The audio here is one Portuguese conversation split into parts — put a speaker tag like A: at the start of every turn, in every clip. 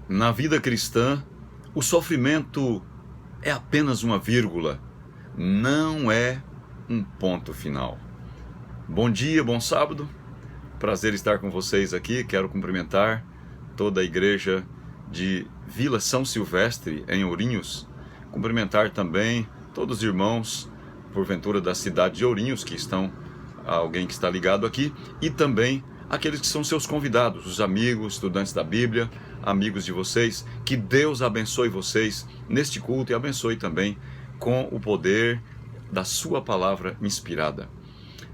A: Na vida cristã, o sofrimento é apenas uma vírgula, não é um ponto final. Bom dia, bom sábado, prazer estar com vocês aqui. Quero cumprimentar toda a igreja de Vila São Silvestre, em Ourinhos. Cumprimentar também todos os irmãos, porventura da cidade de Ourinhos, que estão, alguém que está ligado aqui, e também aqueles que são seus convidados, os amigos, estudantes da Bíblia, amigos de vocês. Que Deus abençoe vocês neste culto e abençoe também com o poder da sua palavra inspirada.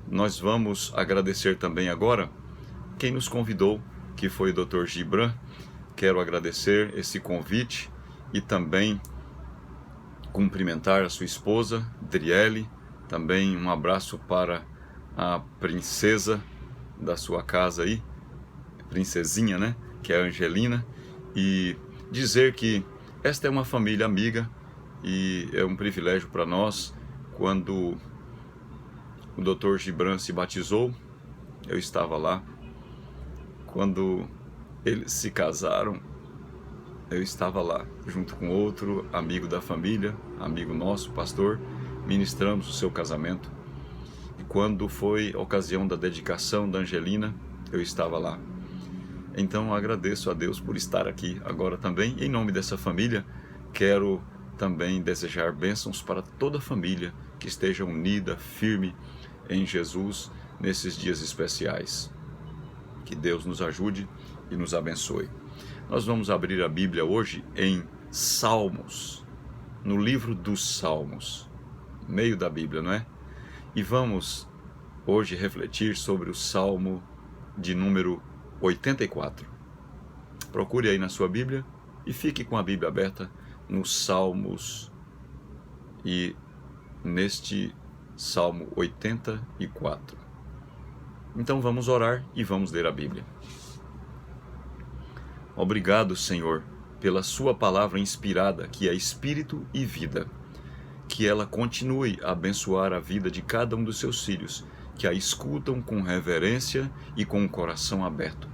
A: Nós vamos agradecer também agora quem nos convidou, que foi o Dr. Gibran. Quero agradecer esse convite e também cumprimentar a sua esposa, Driele. Também um abraço para a princesa da sua casa aí, princesinha, né? Que é a Angelina. E dizer que esta é uma família amiga e é um privilégio para nós. Quando o Dr. Gibran se batizou, eu estava lá. Quando eles se casaram, eu estava lá, junto com outro amigo da família, amigo nosso, pastor, ministramos o seu casamento. E quando foi a ocasião da dedicação da Angelina, eu estava lá. Então agradeço a Deus por estar aqui agora também. Em nome dessa família, quero também desejar bênçãos para toda a família que esteja unida, firme em Jesus nesses dias especiais. Que Deus nos ajude e nos abençoe. Nós vamos abrir a Bíblia hoje em Salmos, no livro dos Salmos, meio da Bíblia, não é? E vamos hoje refletir sobre o Salmo de número 84. Procure aí na sua Bíblia e fique com a Bíblia aberta nos Salmos e neste Salmo 84. Então vamos orar e vamos ler a Bíblia. Obrigado, Senhor, pela sua palavra inspirada, que é espírito e vida. Que ela continue a abençoar a vida de cada um dos seus filhos, que a escutam com reverência e com o coração aberto.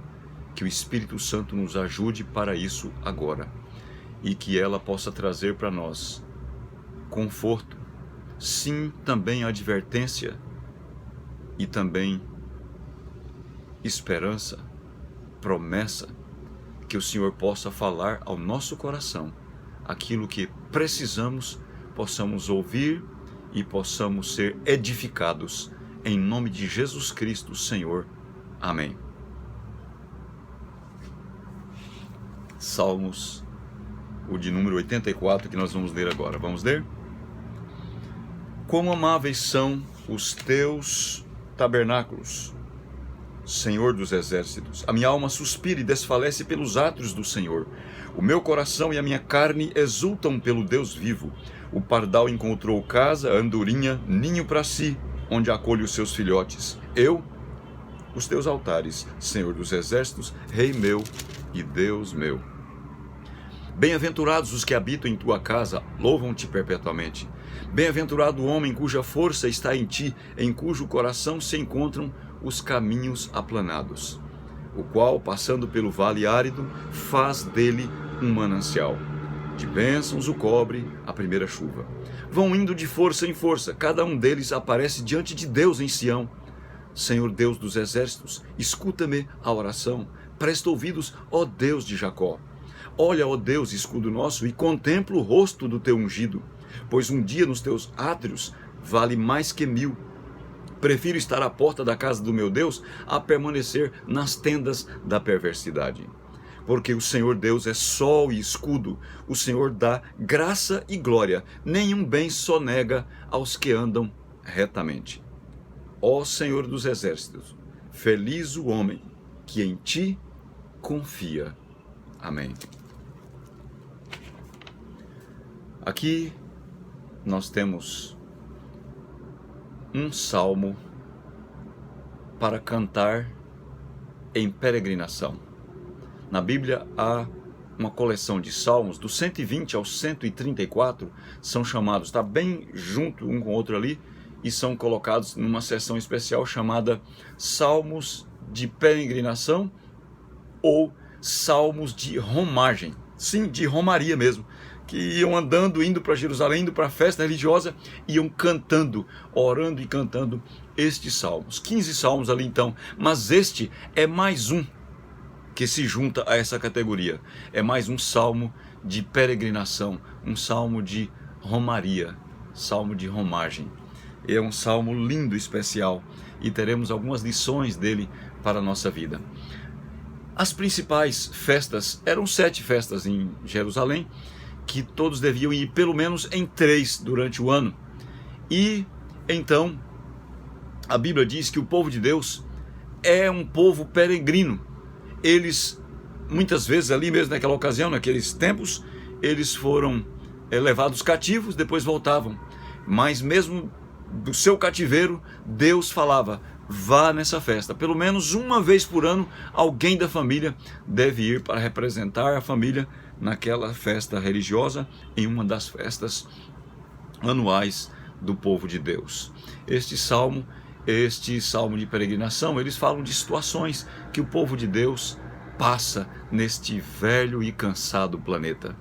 A: Que o Espírito Santo nos ajude para isso agora. E que ela possa trazer para nós conforto, sim, também advertência e também esperança, promessa. Que o Senhor possa falar ao nosso coração aquilo que precisamos, possamos ouvir e possamos ser edificados. Em nome de Jesus Cristo, Senhor. Amém. Salmos, o de número 84, que nós vamos ler agora. Vamos ler? Quão amáveis são os teus tabernáculos, Senhor dos exércitos. A minha alma suspira e desfalece pelos átrios do Senhor. O meu coração e a minha carne exultam pelo Deus vivo. O pardal encontrou casa, a andorinha, ninho para si, onde acolhe os seus filhotes. Eu, os teus altares, Senhor dos exércitos, Rei meu e Deus meu. Bem-aventurados os que habitam em tua casa, louvam-te perpetuamente. Bem-aventurado o homem cuja força está em ti, em cujo coração se encontram os caminhos aplanados, o qual, passando pelo vale árido, faz dele um manancial. De bênçãos o cobre a primeira chuva. Vão indo de força em força, cada um deles aparece diante de Deus em Sião. Senhor Deus dos exércitos, escuta-me a oração, presta ouvidos, ó Deus de Jacó. Olha, ó Deus, escudo nosso, e contempla o rosto do teu ungido, pois um dia nos teus átrios vale mais que 1000. Prefiro estar à porta da casa do meu Deus a permanecer nas tendas da perversidade. Porque o Senhor Deus é sol e escudo, o Senhor dá graça e glória, nenhum bem sonega aos que andam retamente. Ó Senhor dos exércitos, feliz o homem que em ti confia. Amém. Aqui nós temos um salmo para cantar em peregrinação. Na Bíblia há uma coleção de salmos, do 120 ao 134, são chamados, está bem junto um com o outro ali, e são colocados numa seção especial chamada Salmos de Peregrinação ou Salmos de Romagem. sim, de romaria mesmo, que iam andando, indo para Jerusalém, indo para a festa religiosa, iam cantando, orando e cantando estes salmos. 15 salmos ali então, mas este é mais um que se junta a essa categoria. É mais um salmo de peregrinação, um salmo de romaria, salmo de romagem. É um salmo lindo, especial, e teremos algumas lições dele para a nossa vida. As principais festas, eram 7 festas em Jerusalém, que todos deviam ir pelo menos em 3 durante o ano. E então, a Bíblia diz que o povo de Deus é um povo peregrino. Eles, muitas vezes ali mesmo naquela ocasião, naqueles tempos, eles foram levados cativos, depois voltavam. Mas mesmo do seu cativeiro, Deus falava: vá nessa festa. Pelo menos uma vez por ano, alguém da família deve ir para representar a família naquela festa religiosa, em uma das festas anuais do povo de Deus. Este salmo de peregrinação, eles falam de situações que o povo de Deus passa neste velho e cansado planeta.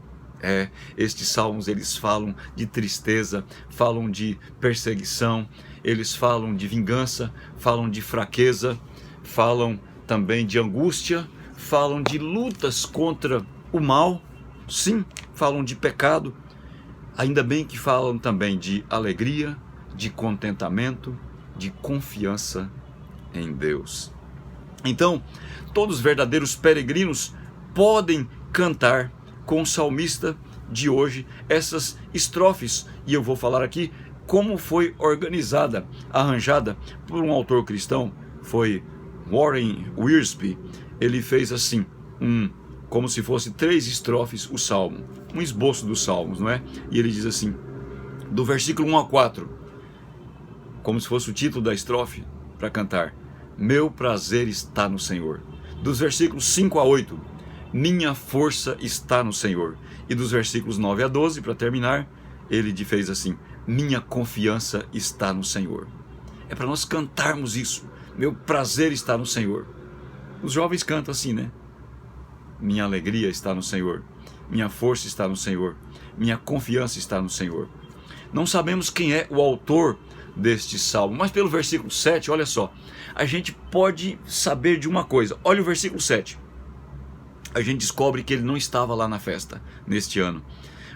A: Estes salmos, eles falam de tristeza, falam de perseguição, eles falam de vingança, falam de fraqueza, falam também de angústia, falam de lutas contra o mal, sim, falam de pecado. Ainda bem que falam também de alegria, de contentamento, de confiança em Deus. Então, todos os verdadeiros peregrinos podem cantar com o salmista de hoje essas estrofes, e eu vou falar aqui como foi organizada, arranjada por um autor cristão, foi Warren Wiersbe. Ele fez assim, como se fosse 3 estrofes o salmo, um esboço dos salmos, não é? E ele diz assim, do versículo 1 a 4, como se fosse o título da estrofe para cantar: meu prazer está no Senhor. Dos versículos 5 a 8, minha força está no Senhor. E dos versículos 9 a 12, para terminar, ele fez assim: minha confiança está no Senhor. É para nós cantarmos isso. Meu prazer está no Senhor. Os jovens cantam assim, né? Minha alegria está no Senhor. Minha força está no Senhor. Minha confiança está no Senhor. Não sabemos quem é o autor deste salmo, mas pelo versículo 7, olha só, a gente pode saber de uma coisa. Olha o versículo 7. A gente descobre que ele não estava lá na festa neste ano.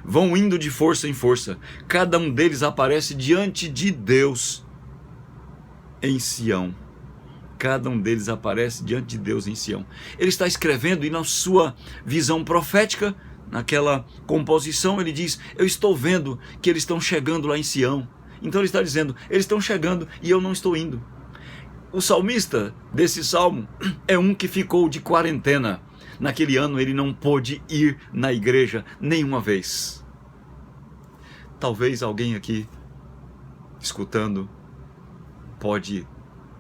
A: Vão indo de força em força, cada um deles aparece diante de Deus em Sião. Cada um deles aparece diante de Deus em Sião. Ele está escrevendo, e na sua visão profética, naquela composição, ele diz: eu estou vendo que eles estão chegando lá em Sião. Então ele está dizendo: eles estão chegando e eu não estou indo. O salmista desse salmo é um que ficou de quarentena. Naquele ano ele não pôde ir na igreja nenhuma vez. Talvez alguém aqui, escutando, pode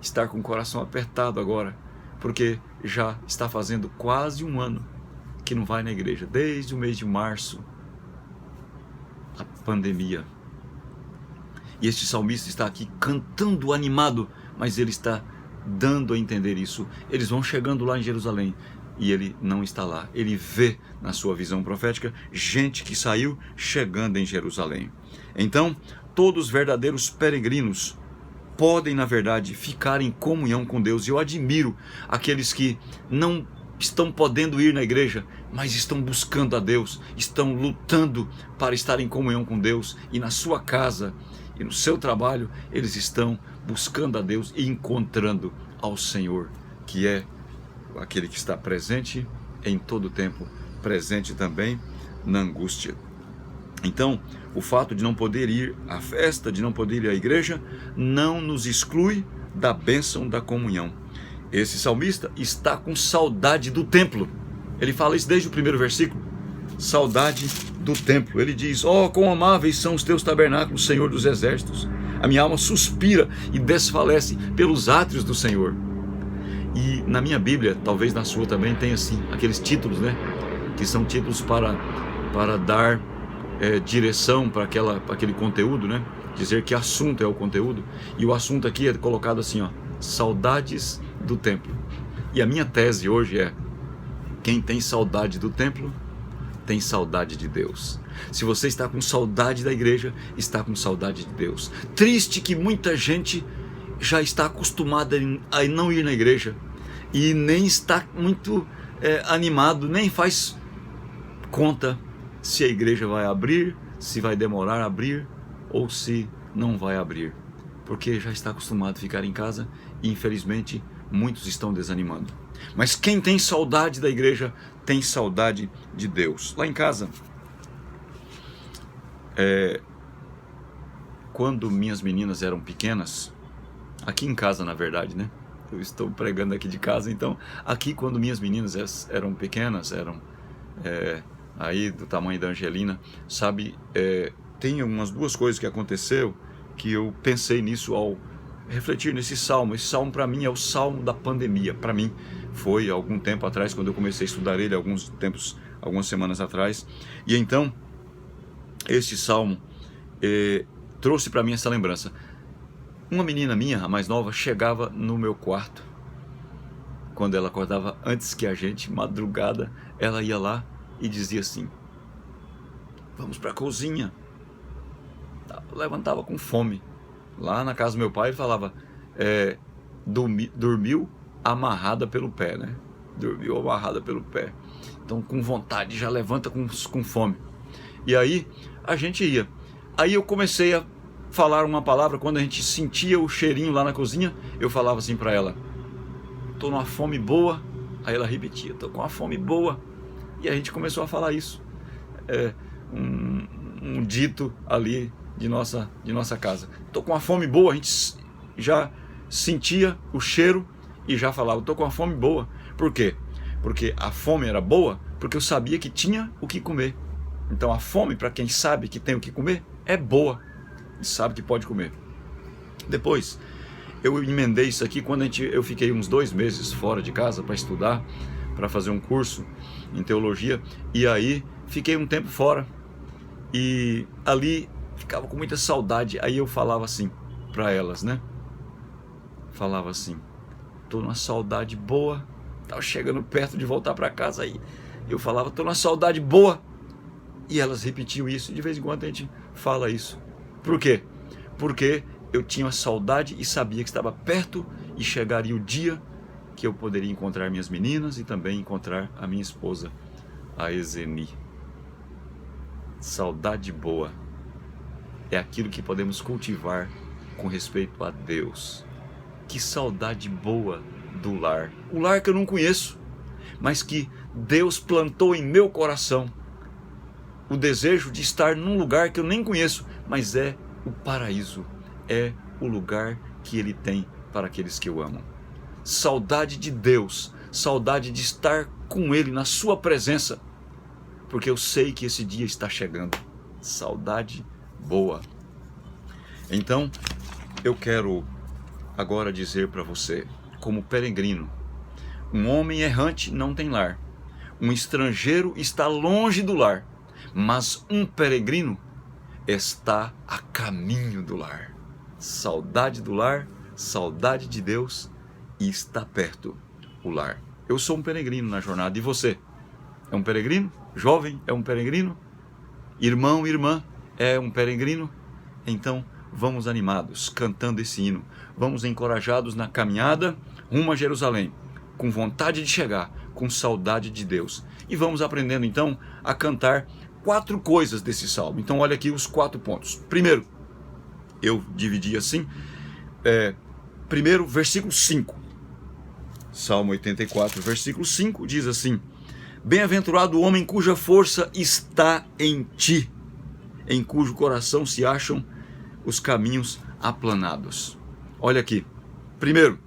A: estar com o coração apertado agora, porque já está fazendo quase um ano que não vai na igreja, desde o mês de março, a pandemia. E este salmista está aqui cantando animado, mas ele está dando a entender isso. Eles vão chegando lá em Jerusalém e ele não está lá. Ele vê na sua visão profética gente que saiu chegando em Jerusalém. Então, todos os verdadeiros peregrinos podem, na verdade, ficar em comunhão com Deus. E eu admiro aqueles que não estão podendo ir na igreja, mas estão buscando a Deus, estão lutando para estar em comunhão com Deus, e na sua casa e no seu trabalho eles estão buscando a Deus e encontrando ao Senhor, que é aquele que está presente em todo o tempo, presente também na angústia. Então, o fato de não poder ir à festa, de não poder ir à igreja, não nos exclui da bênção da comunhão. Esse salmista está com saudade do templo. Ele fala isso desde o primeiro versículo. Saudade do templo. Ele diz: oh, quão amáveis são os teus tabernáculos, Senhor dos exércitos. A minha alma suspira e desfalece pelos átrios do Senhor. E na minha Bíblia, talvez na sua também, tem assim, aqueles títulos, né? Que são títulos para dar direção para aquele conteúdo, né? Dizer que assunto é o conteúdo. E o assunto aqui é colocado assim, ó: saudades do templo. E a minha tese hoje é: quem tem saudade do templo tem saudade de Deus. Se você está com saudade da igreja, está com saudade de Deus. Triste que muita gente já está acostumada a não ir na igreja e nem está muito animado, nem faz conta se a igreja vai abrir, se vai demorar a abrir ou se não vai abrir, porque já está acostumado a ficar em casa e infelizmente muitos estão desanimando. Mas quem tem saudade da igreja tem saudade de Deus. Lá em casa, quando minhas meninas eram pequenas, aqui em casa na verdade, né? Eu estou pregando aqui de casa, então aqui quando minhas meninas eram pequenas, eram aí do tamanho da Angelina, sabe, tem umas duas coisas que aconteceu que eu pensei nisso ao refletir nesse salmo. Esse salmo para mim é o salmo da pandemia. Para mim foi algum tempo atrás, quando eu comecei a estudar ele, algumas semanas atrás, e então este salmo trouxe para mim essa lembrança. Uma menina minha, a mais nova, chegava no meu quarto quando ela acordava antes que a gente, madrugada, ela ia lá e dizia assim: vamos para a cozinha. Levantava com fome. Lá na casa do meu pai ele falava, dormiu amarrada pelo pé, né? Dormiu amarrada pelo pé. Então com vontade, já levanta com fome. E aí a gente ia. Aí eu comecei a falar uma palavra, quando a gente sentia o cheirinho lá na cozinha, eu falava assim para ela: tô numa fome boa. Aí ela repetia: tô com uma fome boa. E a gente começou a falar isso. Um dito ali de nossa casa. Tô com uma fome boa. A gente já sentia o cheiro e já falava: tô com uma fome boa. Por quê? Porque a fome era boa, porque eu sabia que tinha o que comer. Então a fome, para quem sabe que tem o que comer, é boa e sabe que pode comer. Depois eu emendei isso aqui quando eu fiquei uns 2 meses fora de casa para estudar, para fazer um curso em teologia, e aí fiquei um tempo fora e ali ficava com muita saudade. Aí eu falava assim para elas, né? Falava assim: tô numa saudade boa. Tava chegando perto de voltar para casa, aí eu falava: tô numa saudade boa. E elas repetiam isso. De vez em quando a gente fala isso. Por quê? Porque eu tinha saudade e sabia que estava perto e chegaria o dia que eu poderia encontrar minhas meninas e também encontrar a minha esposa, a Ezeni. Saudade boa é aquilo que podemos cultivar com respeito a Deus. Que saudade boa do lar. O lar que eu não conheço, mas que Deus plantou em meu coração. O desejo de estar num lugar que eu nem conheço, mas é o paraíso. É o lugar que Ele tem para aqueles que o amam. Saudade de Deus, saudade de estar com Ele, na sua presença, porque eu sei que esse dia está chegando. Saudade boa. Então, eu quero agora dizer para você, como peregrino: um homem errante não tem lar, um estrangeiro está longe do lar, mas um peregrino está a caminho do lar. Saudade do lar, saudade de Deus, e está perto o lar. Eu sou um peregrino na jornada, e você? É um peregrino? Jovem, é um peregrino? Irmão, irmã, é um peregrino? Então vamos animados, cantando esse hino. Vamos encorajados na caminhada rumo a Jerusalém, com vontade de chegar, com saudade de Deus. E vamos aprendendo então a cantar 4 coisas desse salmo. Então olha aqui os 4 pontos. Primeiro, eu dividi assim. Primeiro, versículo 5. Salmo 84, versículo 5 diz assim: bem-aventurado o homem cuja força está em ti, em cujo coração se acham os caminhos aplanados. Olha aqui. Primeira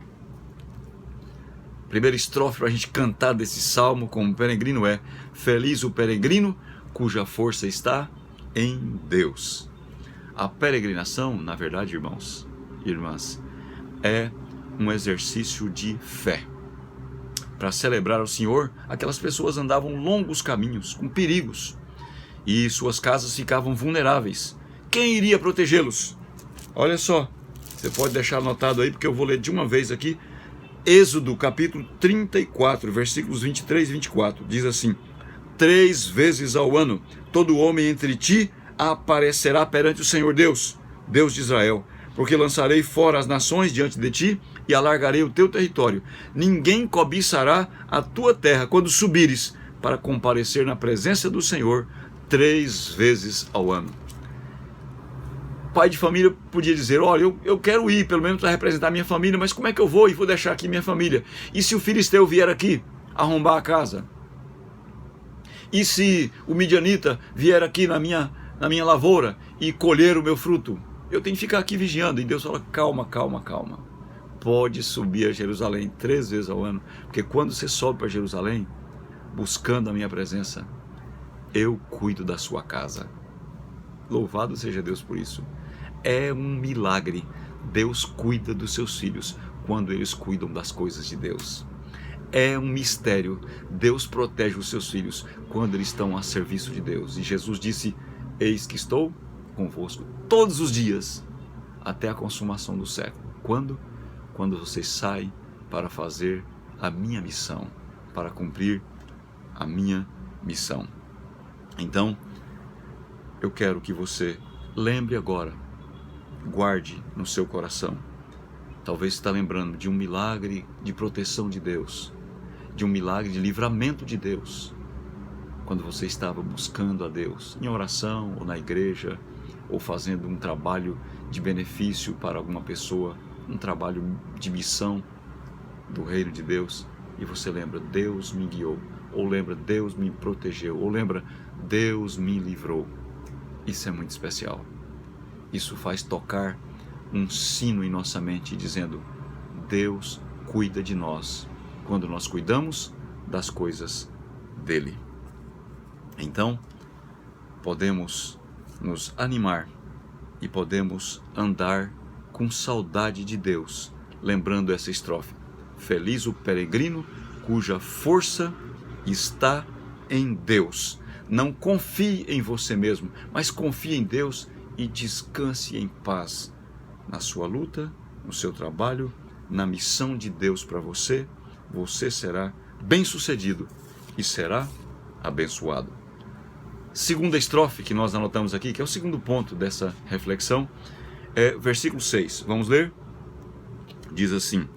A: estrofe para a gente cantar desse salmo como peregrino é: feliz o peregrino cuja força está em Deus. A peregrinação, na verdade, irmãos e irmãs, é um exercício de fé. Para celebrar o Senhor, aquelas pessoas andavam longos caminhos, com perigos, e suas casas ficavam vulneráveis. Quem iria protegê-los? Olha só, você pode deixar anotado aí, porque eu vou ler de uma vez aqui. Êxodo capítulo 34, versículos 23 e 24, diz assim: 3 vezes ao ano, todo homem entre ti aparecerá perante o Senhor Deus, Deus de Israel, porque lançarei fora as nações diante de ti e alargarei o teu território. Ninguém cobiçará a tua terra quando subires para comparecer na presença do Senhor 3 vezes ao ano. Pai de família podia dizer, olha, eu quero ir pelo menos para representar minha família, mas como é que eu vou e vou deixar aqui minha família? E se o filisteu vier aqui arrombar a casa? E se o midianita vier aqui na minha lavoura e colher o meu fruto? Eu tenho que ficar aqui vigiando. E Deus fala, calma, calma, calma. Pode subir a Jerusalém 3 vezes ao ano, porque quando você sobe para Jerusalém, buscando a minha presença, eu cuido da sua casa. Louvado seja Deus por isso. É um milagre. Deus cuida dos seus filhos quando eles cuidam das coisas de Deus. É um mistério. Deus protege os seus filhos quando eles estão a serviço de Deus. E Jesus disse, eis que estou convosco todos os dias, até a consumação do século. Quando? Quando vocês saem para fazer a minha missão, para cumprir a minha missão. Então, eu quero que você lembre agora, guarde no seu coração. Talvez você está lembrando de um milagre de proteção de Deus, de um milagre de livramento de Deus, quando você estava buscando a Deus, em oração ou na igreja, ou fazendo um trabalho de benefício para alguma pessoa, um trabalho de missão do reino de Deus, e você lembra, Deus me guiou, ou lembra, Deus me protegeu, ou lembra, Deus me livrou. Isso é muito especial. Isso faz tocar um sino em nossa mente, dizendo, Deus cuida de nós, quando nós cuidamos das coisas dele. Então, podemos nos animar e podemos andar com saudade de Deus, lembrando essa estrofe. Feliz o peregrino cuja força está em Deus. Não confie em você mesmo, mas confie em Deus e descanse em paz na sua luta, no seu trabalho, na missão de Deus para você. Você será bem-sucedido e será abençoado. Segunda estrofe que nós anotamos aqui, que é o segundo ponto dessa reflexão, é versículo 6. Vamos ler? Diz assim,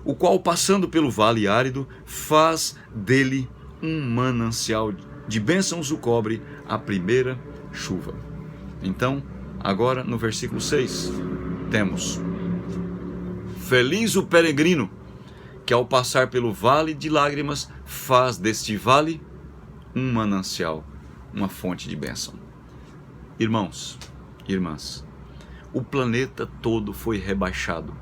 A: o qual passando pelo vale árido faz dele um manancial de bênçãos o cobre a primeira chuva. Então, agora no versículo 6, temos, feliz o peregrino que ao passar pelo vale de lágrimas faz deste vale um manancial, uma fonte de bênção. Irmãos, irmãs, o planeta todo foi rebaixado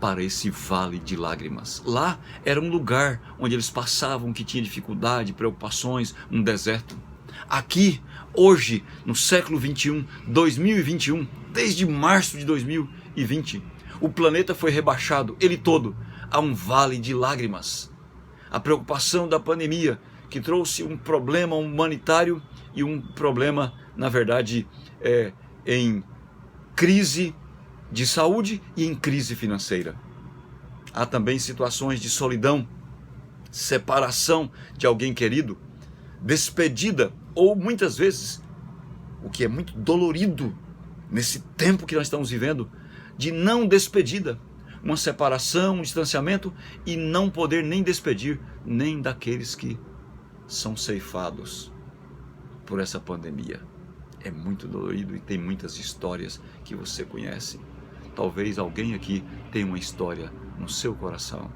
A: para esse vale de lágrimas. Lá era um lugar onde eles passavam que tinha dificuldade, preocupações, um deserto. Aqui, hoje, no século 21, 2021, desde março de 2020, o planeta foi rebaixado, ele todo, a um vale de lágrimas. A preocupação da pandemia, que trouxe um problema humanitário e um problema, na verdade, em crise de saúde e em crise financeira. Há também situações de solidão, separação de alguém querido, despedida, ou muitas vezes, o que é muito dolorido nesse tempo que nós estamos vivendo, de não despedida, uma separação, um distanciamento e não poder nem despedir nem daqueles que são ceifados por essa pandemia. É muito dolorido e tem muitas histórias que você conhece. Talvez alguém aqui tenha uma história no seu coração.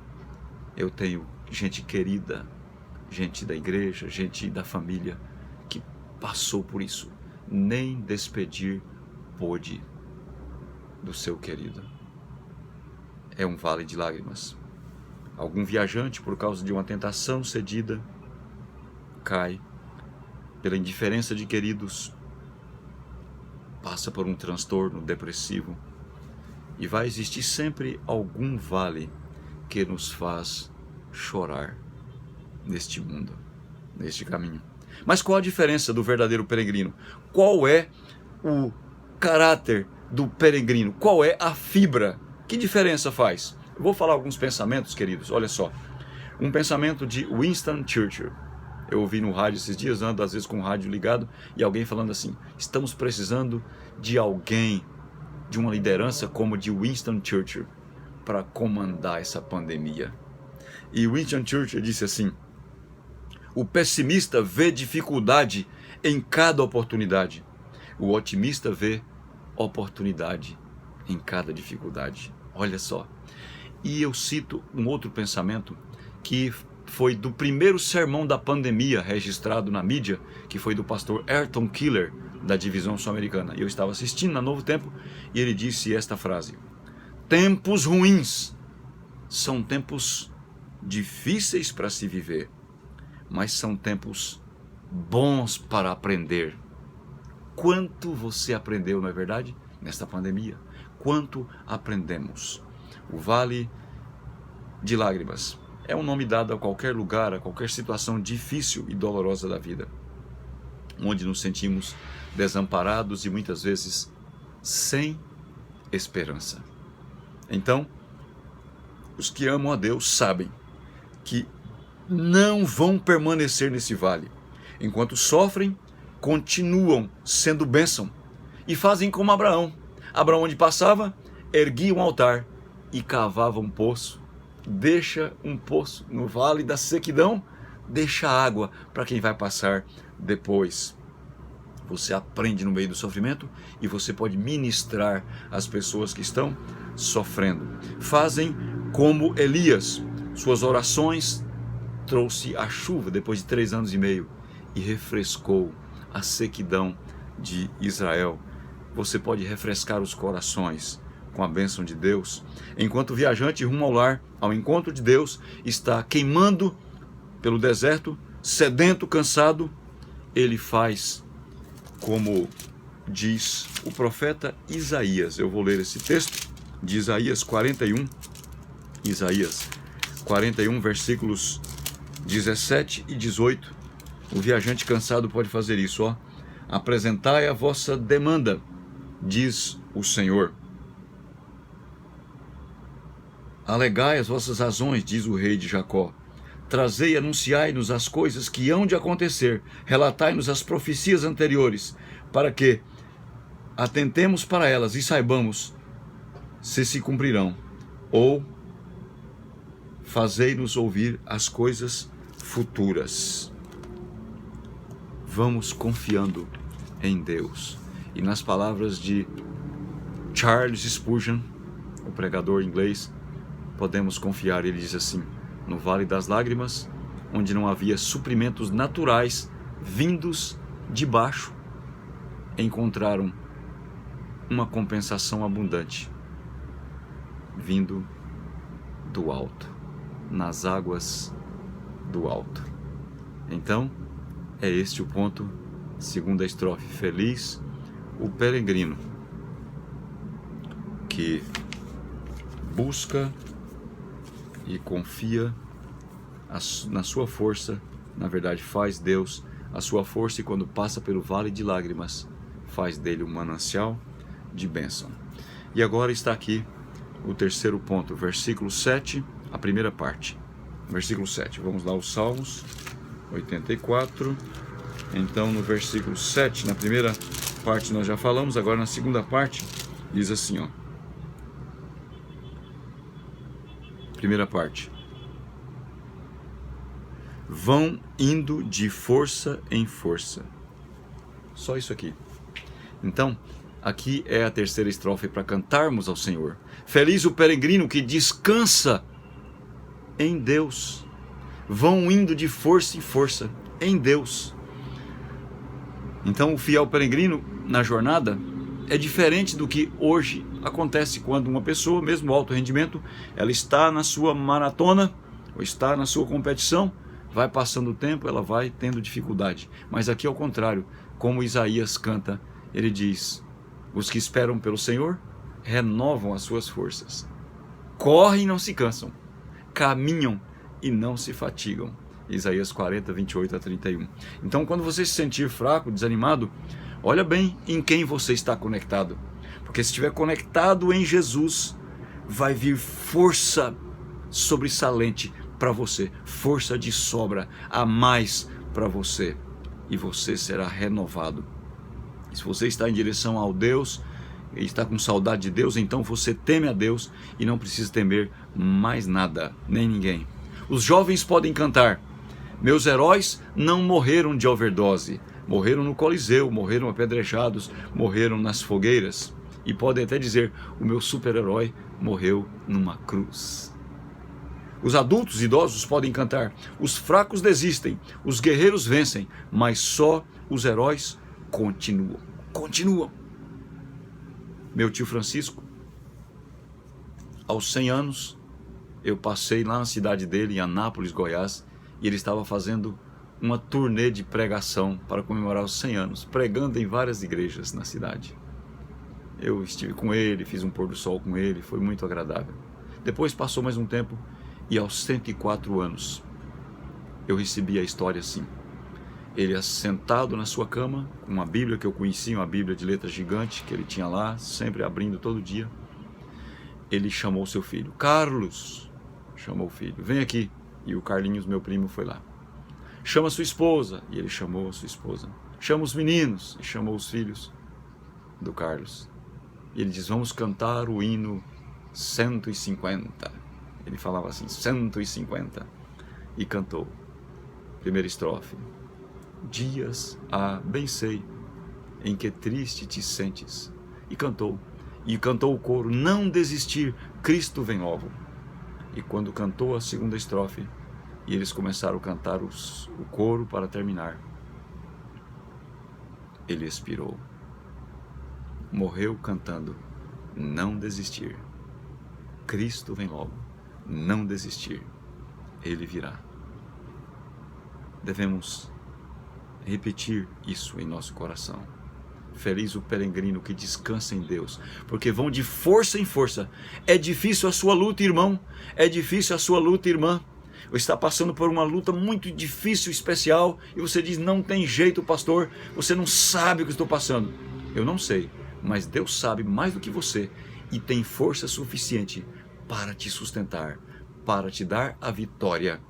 A: Eu tenho gente querida, gente da igreja, gente da família que passou por isso. Nem despedir pôde do seu querido. É um vale de lágrimas. Algum viajante, por causa de uma tentação cedida, cai pela indiferença de queridos, passa por um transtorno depressivo, e vai existir sempre algum vale que nos faz chorar neste mundo, neste caminho. Mas qual a diferença do verdadeiro peregrino? Qual é o caráter do peregrino? Qual é a fibra? Que diferença faz? Eu vou falar alguns pensamentos, queridos. Olha só, um pensamento de Winston Churchill. Eu ouvi no rádio esses dias, ando às vezes com o rádio ligado, e alguém falando assim: estamos precisando de alguém, de uma liderança como de Winston Churchill, para comandar essa pandemia. E Winston Churchill disse assim: o pessimista vê dificuldade em cada oportunidade, o otimista vê oportunidade em cada dificuldade. Olha só. E eu cito um outro pensamento que foi do primeiro sermão da pandemia registrado na mídia, que foi do pastor Ayrton Keeler, da divisão sul-americana. Eu estava assistindo na Novo Tempo e ele disse esta frase: tempos ruins são tempos difíceis para se viver, mas são tempos bons para aprender. Quanto você aprendeu, não é verdade? Nesta pandemia. Quanto aprendemos? O Vale de Lágrimas é um nome dado a qualquer lugar, a qualquer situação difícil e dolorosa da vida, onde nos sentimos desamparados e muitas vezes sem esperança. Então, os que amam a Deus sabem que não vão permanecer nesse vale. Enquanto sofrem, continuam sendo bênção e fazem como Abraão. Abraão, onde passava, erguia um altar e cavava um poço. Deixa um poço no vale da sequidão, deixa água para quem vai passar depois. Você aprende no meio do sofrimento e você pode ministrar às pessoas que estão sofrendo. Fazem como Elias. Suas orações trouxe a chuva depois de 3 anos e meio e refrescou a sequidão de Israel. Você pode refrescar os corações com a bênção de Deus. Enquanto o viajante rumo ao lar, ao encontro de Deus, está queimando pelo deserto, sedento, cansado, ele faz como diz o profeta Isaías. Eu vou ler esse texto de Isaías 41. Isaías 41, versículos 17 e 18. O viajante cansado pode fazer isso, ó. Apresentai a vossa demanda, diz o Senhor. Alegai as vossas razões, diz o rei de Jacó. Trazei e anunciai-nos as coisas que hão de acontecer. Relatai-nos as profecias anteriores, para que atentemos para elas e saibamos se cumprirão. Ou fazei-nos ouvir as coisas futuras. Vamos confiando em Deus. E nas palavras de Charles Spurgeon, o pregador inglês, podemos confiar. Ele diz assim: no Vale das Lágrimas, onde não havia suprimentos naturais vindos de baixo, encontraram uma compensação abundante vindo do alto, nas águas do alto. Então, é este o ponto, segunda estrofe. Feliz o peregrino que busca e confia na sua força. Na verdade, faz Deus a sua força, e quando passa pelo vale de lágrimas, faz dele um manancial de bênção. E agora está aqui o terceiro ponto, versículo 7, a primeira parte. Versículo 7, vamos lá, os Salmos 84. Então, no versículo 7, na primeira parte nós já falamos, agora na segunda parte, diz assim, ó. Primeira parte. Vão indo de força em força. Só isso aqui. Então, aqui é a terceira estrofe para cantarmos ao Senhor. Feliz o peregrino que descansa em Deus. Vão indo de força em força em Deus. Então, o fiel peregrino na jornada é diferente do que hoje acontece quando uma pessoa, mesmo alto rendimento, ela está na sua maratona ou está na sua competição, vai passando o tempo, ela vai tendo dificuldade. Mas aqui ao contrário, como Isaías canta, ele diz: os que esperam pelo Senhor renovam as suas forças, correm e não se cansam, caminham e não se fatigam. Isaías 40, 28 a 31. Então, quando você se sentir fraco, desanimado, olha bem em quem você está conectado. Porque se estiver conectado em Jesus, vai vir força sobressalente para você, força de sobra, a mais para você e você será renovado. E se você está em direção ao Deus e está com saudade de Deus, então você teme a Deus e não precisa temer mais nada, nem ninguém. Os jovens podem cantar: meus heróis não morreram de overdose, morreram no Coliseu, morreram apedrejados, morreram nas fogueiras. E podem até dizer: o meu super-herói morreu numa cruz. Os adultos e idosos podem cantar: os fracos desistem, os guerreiros vencem, mas só os heróis continuam. Meu tio Francisco, aos 100 anos, eu passei lá na cidade dele, em Anápolis, Goiás, e ele estava fazendo uma turnê de pregação para comemorar os 100 anos, pregando em várias igrejas na cidade. Eu estive com ele, fiz um pôr do sol com ele, foi muito agradável. Depois passou mais um tempo e aos 104 anos eu recebi a história assim. Ele sentado na sua cama, com uma Bíblia que eu conhecia, uma Bíblia de letra gigante que ele tinha lá, sempre abrindo todo dia. Ele chamou seu filho. Carlos, chamou o filho, vem aqui. E o Carlinhos, meu primo, foi lá. Chama sua esposa, e ele chamou a sua esposa. Chama os meninos, e chamou os filhos do Carlos. E ele diz: vamos cantar o hino 150. Ele falava assim, 150. E cantou. Primeira estrofe. Dias há, bem sei, em que triste te sentes. E cantou o coro: não desistir, Cristo vem logo. E quando cantou a segunda estrofe, e eles começaram a cantar o coro para terminar, ele expirou. Morreu cantando: não desistir, Cristo vem logo, não desistir, Ele virá. Devemos repetir isso em nosso coração. Feliz o peregrino que descansa em Deus, porque vão de força em força. É difícil a sua luta, irmão, é difícil a sua luta, irmã. Você está passando por uma luta muito difícil, especial, e você diz: não tem jeito, pastor, você não sabe o que estou passando. Eu não sei, mas Deus sabe mais do que você e tem força suficiente para te sustentar, para te dar a vitória.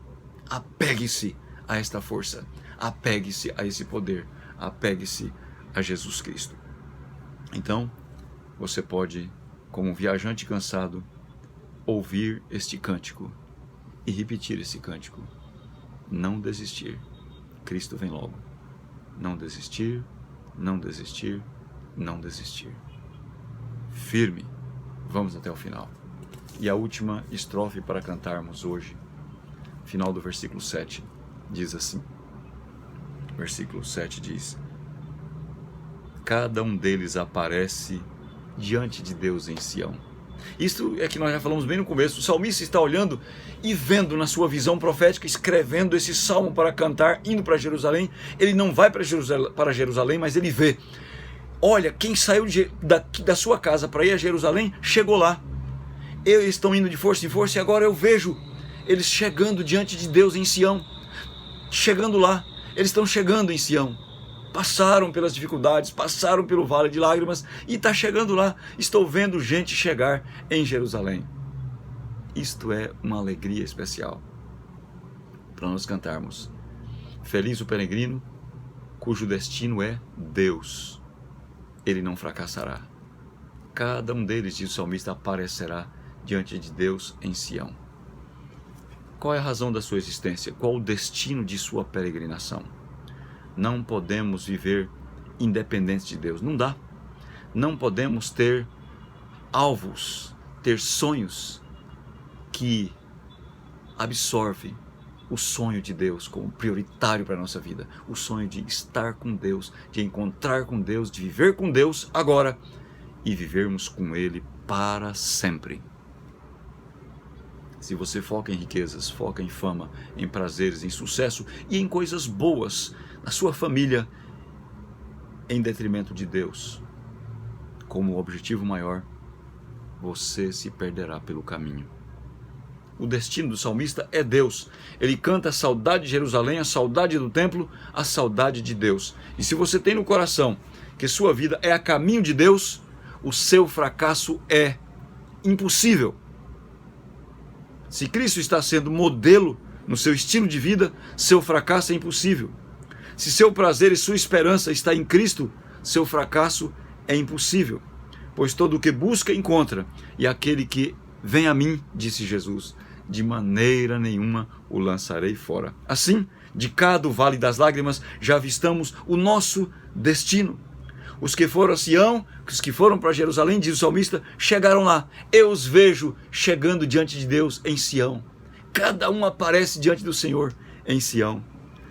A: Apegue-se a esta força, apegue-se a esse poder, apegue-se a Jesus Cristo. Então, você pode, como um viajante cansado, ouvir este cântico e repetir esse cântico: não desistir, Cristo vem logo. Não desistir, não desistir, não desistir. Firme, vamos até o final. E a última estrofe para cantarmos hoje, final do versículo 7, diz assim. Versículo 7 diz: cada um deles aparece diante de Deus em Sião. Isso é que nós já falamos bem no começo. O salmista está olhando e vendo na sua visão profética, escrevendo esse salmo para cantar, indo para Jerusalém. Ele não vai para Jerusalém, mas ele vê. Olha, quem saiu da sua casa para ir a Jerusalém, chegou lá. Eles estão indo de força em força e agora eu vejo eles chegando diante de Deus em Sião. Chegando lá, eles estão chegando em Sião. Passaram pelas dificuldades, passaram pelo vale de lágrimas e está chegando lá. Estou vendo gente chegar em Jerusalém. Isto é uma alegria especial para nós cantarmos. Feliz o peregrino cujo destino é Deus. Ele não fracassará. Cada um deles, diz o salmista, aparecerá diante de Deus em Sião. Qual é a razão da sua existência? Qual o destino de sua peregrinação? Não podemos viver independentes de Deus. Não dá. Não podemos ter alvos, ter sonhos que absorvem o sonho de Deus como prioritário para a nossa vida. O sonho de estar com Deus, de encontrar com Deus, de viver com Deus agora e vivermos com Ele para sempre. Se você foca em riquezas, foca em fama, em prazeres, em sucesso e em coisas boas na sua família, em detrimento de Deus, como objetivo maior, você se perderá pelo caminho. O destino do salmista é Deus. Ele canta a saudade de Jerusalém, a saudade do templo, a saudade de Deus. E se você tem no coração que sua vida é a caminho de Deus, o seu fracasso é impossível. Se Cristo está sendo modelo no seu estilo de vida, seu fracasso é impossível. Se seu prazer e sua esperança está em Cristo, seu fracasso é impossível, pois todo o que busca encontra, e aquele que vem a mim, disse Jesus, de maneira nenhuma o lançarei fora. Assim, de cá do Vale das Lágrimas, já avistamos o nosso destino. Os que foram a Sião, os que foram para Jerusalém, diz o salmista, chegaram lá. Eu os vejo chegando diante de Deus em Sião. Cada um aparece diante do Senhor em Sião.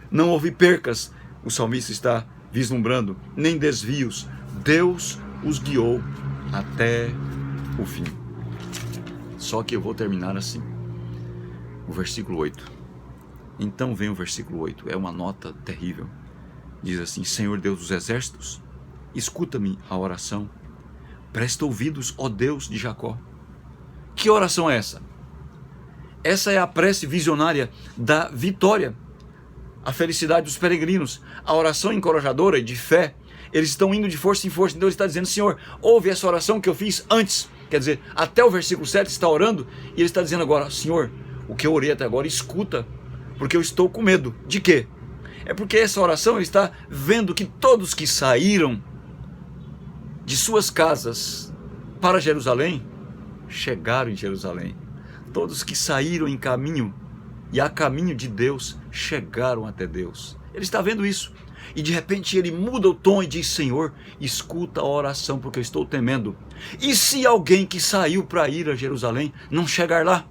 A: Não houve percas, o salmista está vislumbrando, nem desvios. Deus os guiou até o fim. Só que eu vou terminar assim. O versículo 8. Então vem o versículo 8. É uma nota terrível. Diz assim: Senhor Deus dos exércitos, escuta-me a oração. Presta ouvidos, ó Deus de Jacó. Que oração é essa? Essa é a prece visionária da vitória, a felicidade dos peregrinos, a oração encorajadora e de fé. Eles estão indo de força em força. Então ele está dizendo: Senhor, ouve essa oração que eu fiz antes. Quer dizer, até o versículo 7 está orando, e ele está dizendo agora: Senhor, o que eu orei até agora, escuta, porque eu estou com medo. De quê? É porque essa oração ele está vendo que todos que saíram de suas casas para Jerusalém, chegaram em Jerusalém. Todos que saíram em caminho e a caminho de Deus, chegaram até Deus. Ele está vendo isso. E de repente ele muda o tom e diz: Senhor, escuta a oração, porque eu estou temendo. E se alguém que saiu para ir a Jerusalém não chegar lá?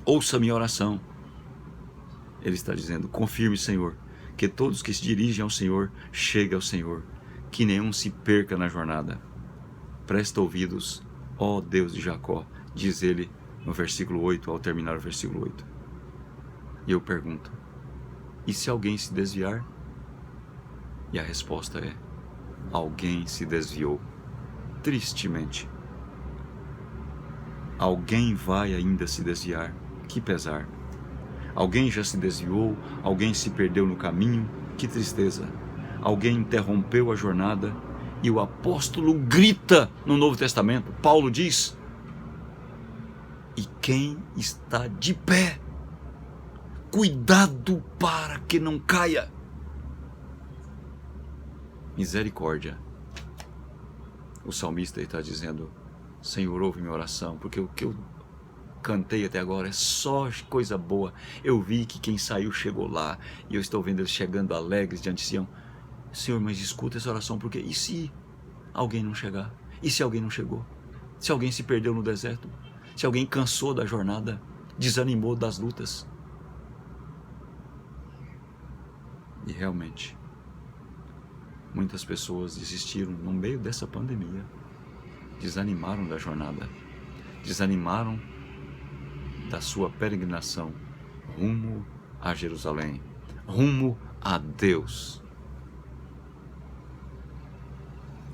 A: Ouça a minha oração. Ele está dizendo: confirme, Senhor, que todos que se dirigem ao Senhor cheguem ao Senhor, que nenhum se perca na jornada. Presta ouvidos, ó Deus de Jacó, diz ele no versículo 8, ao terminar o versículo 8. E eu pergunto: e se alguém se desviar? E a resposta é: alguém se desviou, tristemente. Alguém vai ainda se desviar, que pesar. Alguém já se desviou, alguém se perdeu no caminho, que tristeza. Alguém interrompeu a jornada, e o apóstolo grita no Novo Testamento. Paulo diz: e quem está de pé, cuidado para que não caia. Misericórdia. O salmista está dizendo: Senhor, ouve minha oração, porque o que eu cantei até agora é só coisa boa. Eu vi que quem saiu chegou lá, e eu estou vendo eles chegando alegres diante de Sião. Senhor, mas escuta essa oração, porque e se alguém não chegar? E se alguém não chegou? Se alguém se perdeu no deserto? Se alguém cansou da jornada, desanimou das lutas? E realmente, muitas pessoas desistiram no meio dessa pandemia, desanimaram da jornada, desanimaram da sua peregrinação rumo a Jerusalém, rumo a Deus.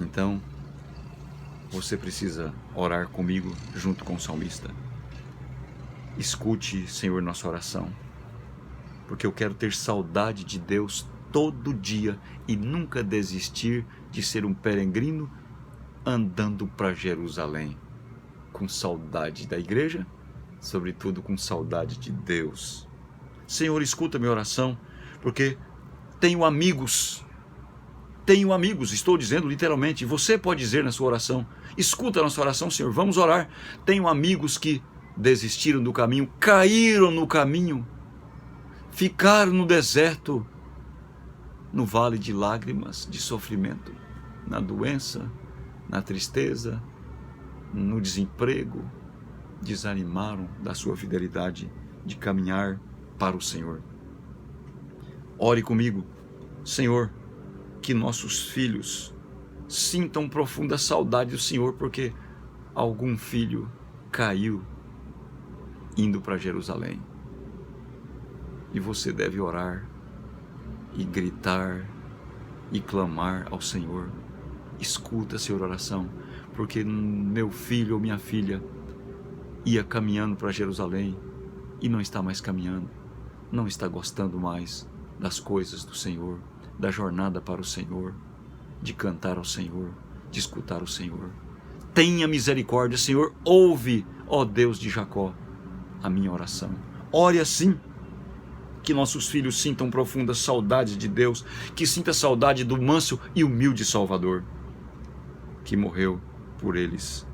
A: Então, você precisa orar comigo junto com o salmista. Escute, Senhor, nossa oração, porque eu quero ter saudade de Deus todo dia e nunca desistir de ser um peregrino andando para Jerusalém, com saudade da igreja, sobretudo com saudade de Deus. Senhor, escuta minha oração, porque tenho amigos, estou dizendo literalmente, você pode dizer na sua oração: escuta a nossa oração, Senhor, vamos orar. Tenho amigos que desistiram do caminho, caíram no caminho, ficaram no deserto, no vale de lágrimas, de sofrimento, na doença, na tristeza, no desemprego, desanimaram da sua fidelidade de caminhar para o Senhor. Ore comigo, Senhor, que nossos filhos sintam profunda saudade do Senhor, porque algum filho caiu indo para Jerusalém. E você deve orar e gritar e clamar ao Senhor: escuta, Senhor, a oração, porque meu filho ou minha filha ia caminhando para Jerusalém e não está mais caminhando, não está gostando mais das coisas do Senhor, da jornada para o Senhor, de cantar ao Senhor, de escutar o Senhor. Tenha misericórdia, Senhor, ouve, ó Deus de Jacó, a minha oração. Ore assim, que nossos filhos sintam profunda saudade de Deus, que sinta saudade do manso e humilde Salvador, que morreu por eles.